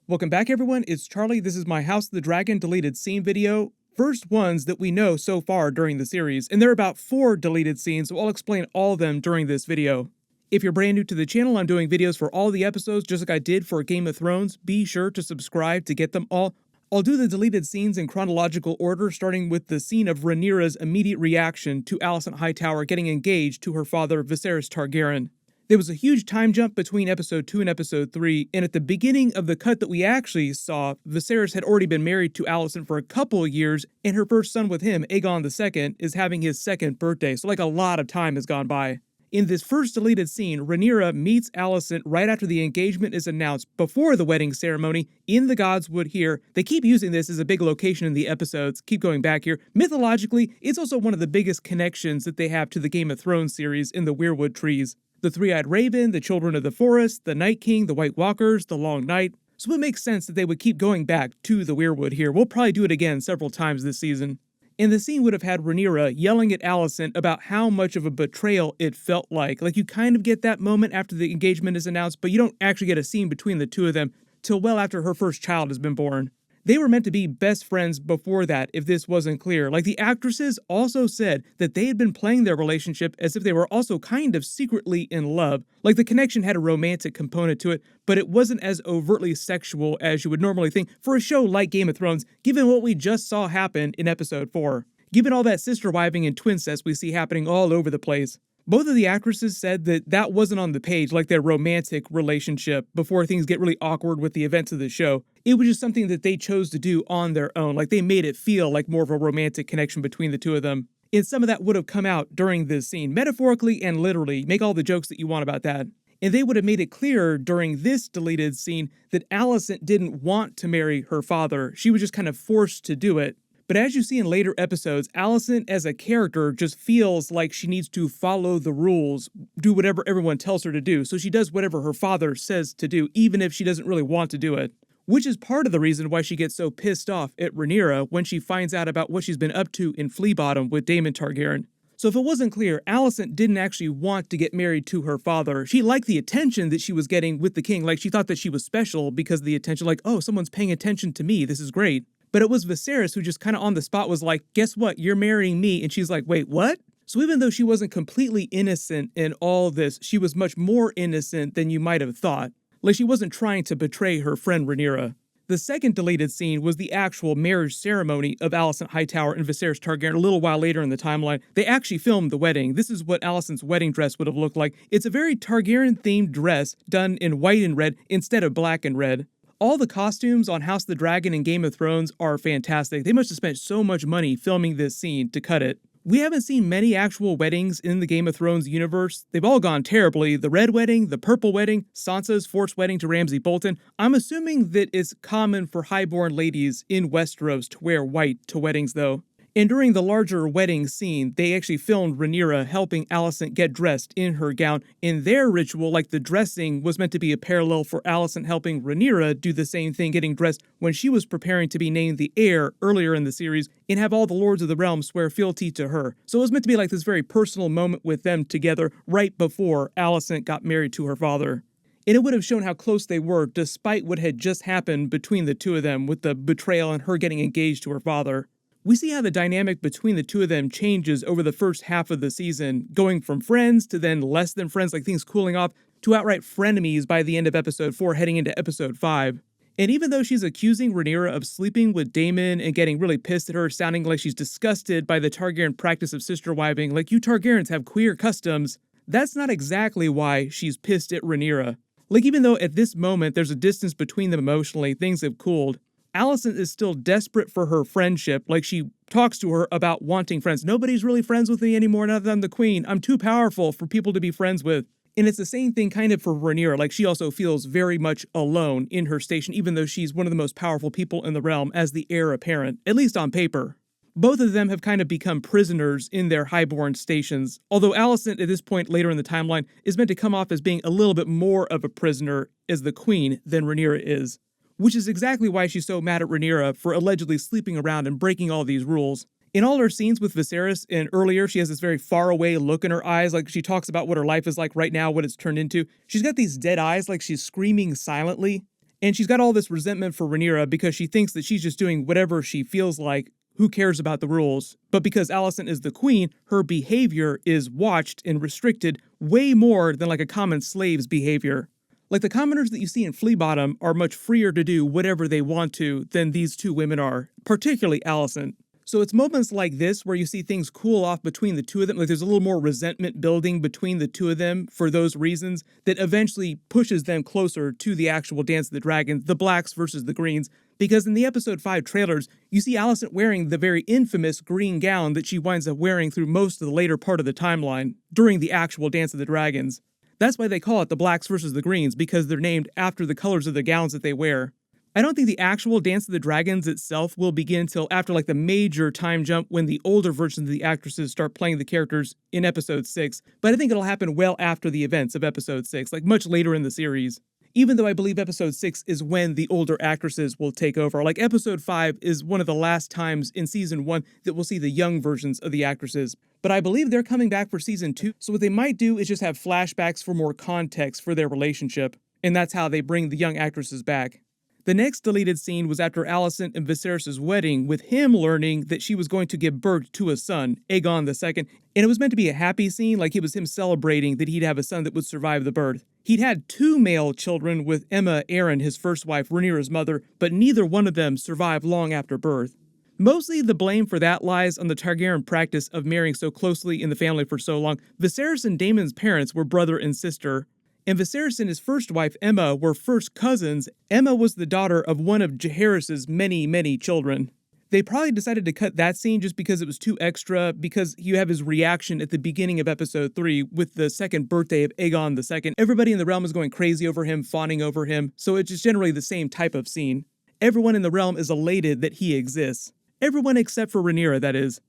Welcome back everyone, it's Charlie. This is my House of the Dragon deleted scene video. First ones that we know so far during the series, and there are about 4 deleted scenes, so I'll explain all of them during this video. If you're brand new to the channel, I'm doing videos for all the episodes just like I did for Game of Thrones. Be sure to subscribe to get them all. I'll do the deleted scenes in chronological order, starting with the scene of Rhaenyra's immediate reaction to Alicent Hightower getting engaged to her father Viserys Targaryen. There was a huge time jump between episode 2 and episode 3, and at the beginning of the cut that we actually saw, Viserys had already been married to Alicent for a couple of years, and her first son with him, Aegon II, is having his 2nd birthday, so like a lot of time has gone by. In this first deleted scene, Rhaenyra meets Alicent right after the engagement is announced before the wedding ceremony in the Godswood here. They keep using this as a big location in the episodes, keep going back here. Mythologically, it's also one of the biggest connections that they have to the Game of Thrones series in the Weirwood Trees. The Three-Eyed Raven, the Children of the Forest, the Night King, the White Walkers, the Long Night. So it makes sense that they would keep going back to the Weirwood here. We'll probably do it again several times this season. And the scene would have had Rhaenyra yelling at Alicent about how much of a betrayal it felt like. Like you kind of get that moment after the engagement is announced, but you don't actually get a scene between the two of them till well after her first child has been born. They were meant to be best friends before that, if this wasn't clear. Like the actresses also said that they had been playing their relationship as if they were also kind of secretly in love. Like the connection had a romantic component to it, but it wasn't as overtly sexual as you would normally think for a show like Game of Thrones, given what we just saw happen in episode 4. Given all that sister-wiving and twincest we see happening all over the place. Both of the actresses said that that wasn't on the page, like their romantic relationship, before things get really awkward with the events of the show. It was just something that they chose to do on their own, like they made it feel like more of a romantic connection between the two of them. And some of that would have come out during this scene, metaphorically and literally. Make all the jokes that you want about that. And they would have made it clear during this deleted scene that Alicent didn't want to marry her father. She was just kind of forced to do it. But as you see in later episodes, Alicent as a character just feels like she needs to follow the rules, do whatever everyone tells her to do, so she does whatever her father says to do, even if she doesn't really want to do it. Which is part of the reason why she gets so pissed off at Rhaenyra when she finds out about what she's been up to in Flea Bottom with Daemon Targaryen. So if it wasn't clear, Alicent didn't actually want to get married to her father. She liked the attention that she was getting with the king, like she thought that she was special because of the attention, like, oh, someone's paying attention to me, this is great. But it was Viserys who just kind of on the spot was like, guess what, you're marrying me. And she's like, wait, what? So even though she wasn't completely innocent in all this, she was much more innocent than you might have thought. Like she wasn't trying to betray her friend Rhaenyra. The second deleted scene was the actual marriage ceremony of Alicent Hightower and Viserys Targaryen a little while later in the timeline. They actually filmed the wedding. This is what Alicent's wedding dress would have looked like. It's a very Targaryen-themed dress done in white and red instead of black and red. All the costumes on House of the Dragon and Game of Thrones are fantastic. They must have spent so much money filming this scene to cut it. We haven't seen many actual weddings in the Game of Thrones universe. They've all gone terribly. The Red Wedding, the Purple Wedding, Sansa's forced wedding to Ramsay Bolton. I'm assuming that it's common for highborn ladies in Westeros to wear white to weddings though. And during the larger wedding scene, they actually filmed Rhaenyra helping Alicent get dressed in her gown. In their ritual, like the dressing was meant to be a parallel for Alicent helping Rhaenyra do the same thing, getting dressed when she was preparing to be named the heir earlier in the series and have all the Lords of the Realm swear fealty to her. So it was meant to be like this very personal moment with them together right before Alicent got married to her father. And it would have shown how close they were despite what had just happened between the two of them with the betrayal and her getting engaged to her father. We see how the dynamic between the two of them changes over the first half of the season, going from friends to then less than friends, like things cooling off, to outright frenemies by the end of episode 4 heading into episode 5. And even though she's accusing Rhaenyra of sleeping with Daemon and getting really pissed at her, sounding like she's disgusted by the Targaryen practice of sister-wiving, like you Targaryens have queer customs, that's not exactly why she's pissed at Rhaenyra. Like even though at this moment there's a distance between them emotionally, things have cooled, Alicent is still desperate for her friendship, like she talks to her about wanting friends. Nobody's really friends with me anymore now that I'm the queen. I'm too powerful for people to be friends with. And it's the same thing kind of for Rhaenyra, like she also feels very much alone in her station, even though she's one of the most powerful people in the realm as the heir apparent, at least on paper. Both of them have kind of become prisoners in their highborn stations, although Alicent at this point later in the timeline is meant to come off as being a little bit more of a prisoner as the queen than Rhaenyra is. Which is exactly why she's so mad at Rhaenyra for allegedly sleeping around and breaking all these rules. In all her scenes with Viserys, and earlier she has this very far away look in her eyes, like she talks about what her life is like right now, what it's turned into. She's got these dead eyes like she's screaming silently. And she's got all this resentment for Rhaenyra because she thinks that she's just doing whatever she feels like. Who cares about the rules? But because Alicent is the queen, her behavior is watched and restricted way more than like a common slave's behavior. Like the commoners that you see in Flea Bottom are much freer to do whatever they want to than these two women are, particularly Alicent. So it's moments like this where you see things cool off between the two of them, like there's a little more resentment building between the two of them for those reasons that eventually pushes them closer to the actual Dance of the Dragon, the blacks versus the greens, because in the episode 5 trailers, you see Alicent wearing the very infamous green gown that she winds up wearing through most of the later part of the timeline during the actual Dance of the Dragons. That's why they call it the blacks versus the greens, because they're named after the colors of the gowns that they wear. I don't think the actual Dance of the Dragons itself will begin until after like the major time jump when the older versions of the actresses start playing the characters in episode 6, but I think it'll happen well after the events of episode 6, like much later in the series. Even though I believe episode 6 is when the older actresses will take over. Like episode 5 is one of the last times in season 1 that we'll see the young versions of the actresses. But I believe they're coming back for season 2, so what they might do is just have flashbacks for more context for their relationship, and that's how they bring the young actresses back. The next deleted scene was after Alicent and Viserys' wedding, with him learning that she was going to give birth to a son, Aegon II, and it was meant to be a happy scene, like it was him celebrating that he'd have a son that would survive the birth. He'd had 2 male children with Aemma Arryn, his first wife, Rhaenyra's mother, but neither one of them survived long after birth. Mostly the blame for that lies on the Targaryen practice of marrying so closely in the family for so long. Viserys and Daemon's parents were brother and sister, and Viserys and his first wife, Aemma, were first cousins. Aemma was the daughter of one of Jaehaerys' many children. They probably decided to cut that scene just because it was too extra, because you have his reaction at the beginning of episode 3 with the second birthday of Aegon II. Everybody in the realm is going crazy over him, fawning over him, so it's just generally the same type of scene. Everyone in the realm is elated that he exists. Everyone except for Rhaenyra, that is.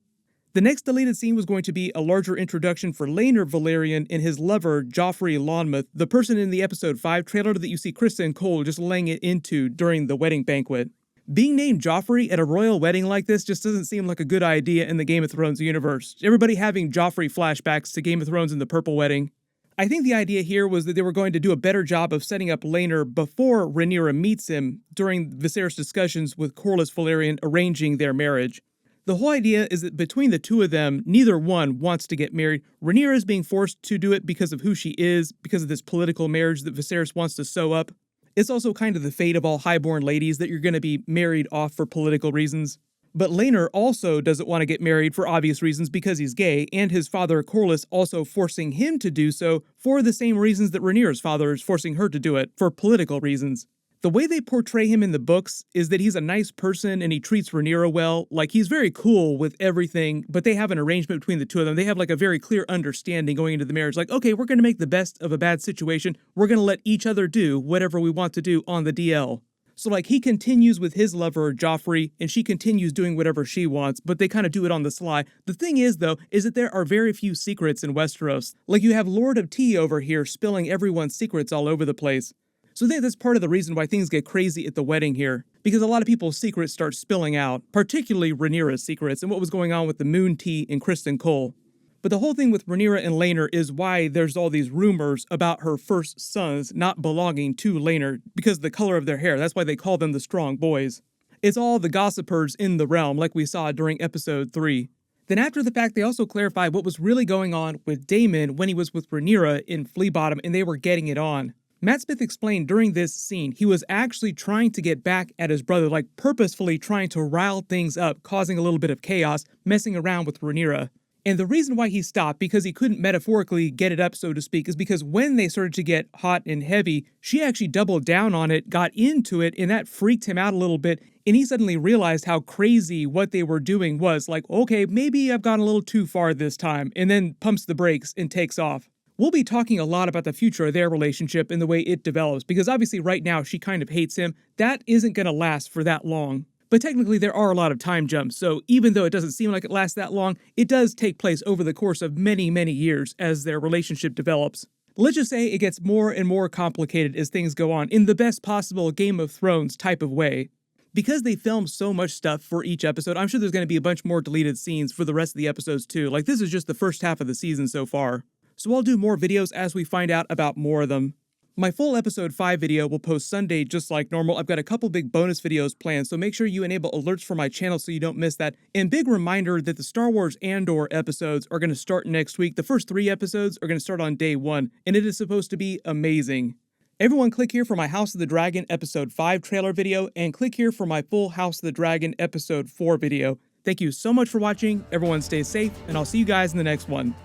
The next deleted scene was going to be a larger introduction for Laenor Velaryon and his lover, Joffrey Lonmouth, the person in the episode 5 trailer that you see Criston Cole just laying it into during the wedding banquet. Being named Joffrey at a royal wedding like this just doesn't seem like a good idea in the Game of Thrones universe. Everybody having Joffrey flashbacks to Game of Thrones and the Purple Wedding. I think the idea here was that they were going to do a better job of setting up Laenor before Rhaenyra meets him during Viserys' discussions with Corlys Velaryon arranging their marriage. The whole idea is that between the two of them, neither one wants to get married. Rhaenyra is being forced to do it because of who she is, because of this political marriage that Viserys wants to sew up. It's also kind of the fate of all highborn ladies that you're going to be married off for political reasons. But Laenor also doesn't want to get married for obvious reasons because he's gay, and his father Corlys also forcing him to do so for the same reasons that Rhaenyra's father is forcing her to do it, for political reasons. The way they portray him in the books is that he's a nice person and he treats Rhaenyra well. Like, he's very cool with everything, but they have an arrangement between the two of them. They have like a very clear understanding going into the marriage. Like, okay, we're going to make the best of a bad situation. We're going to let each other do whatever we want to do on the DL. So like, he continues with his lover, Joffrey, and she continues doing whatever she wants, but they kind of do it on the sly. The thing is, though, is that there are very few secrets in Westeros. Like, you have Lord of Tea over here spilling everyone's secrets all over the place. So I think that's part of the reason why things get crazy at the wedding here, because a lot of people's secrets start spilling out, particularly Rhaenyra's secrets and what was going on with the Moon Tea and Criston Cole. But the whole thing with Rhaenyra and Laenor is why there's all these rumors about her first sons not belonging to Laenor because of the color of their hair. That's why they call them the Strong Boys. It's all the gossipers in the realm, like we saw during episode 3. Then after the fact, they also clarified what was really going on with Daemon when he was with Rhaenyra in Flea Bottom and they were getting it on. Matt Smith explained during this scene he was actually trying to get back at his brother, like purposefully trying to rile things up, causing a little bit of chaos, messing around with Rhaenyra. And the reason why he stopped, because he couldn't metaphorically get it up, so to speak, is because when they started to get hot and heavy, she actually doubled down on it, got into it, and that freaked him out a little bit, and he suddenly realized how crazy what they were doing was. Like, okay, maybe I've gone a little too far this time, and then pumps the brakes and takes off. We'll be talking a lot about the future of their relationship and the way it develops, because obviously right now she kind of hates him. That isn't going to last for that long. But technically there are a lot of time jumps, so even though it doesn't seem like it lasts that long, it does take place over the course of many years as their relationship develops. Let's just say it gets more and more complicated as things go on, in the best possible Game of Thrones type of way. Because they filmed so much stuff for each episode, I'm sure there's going to be a bunch more deleted scenes for the rest of the episodes too. Like, this is just the first half of the season so far. So I'll do more videos as we find out about more of them. My full episode 5 video will post Sunday just like normal. I've got a couple big bonus videos planned, so make sure you enable alerts for my channel so you don't miss that. And big reminder that the Star Wars Andor episodes are going to start next week. The first 3 episodes are going to start on day 1, and it is supposed to be amazing. Everyone click here for my House of the Dragon episode 5 trailer video, and click here for my full House of the Dragon episode 4 video. Thank you so much for watching, everyone stay safe, and I'll see you guys in the next one.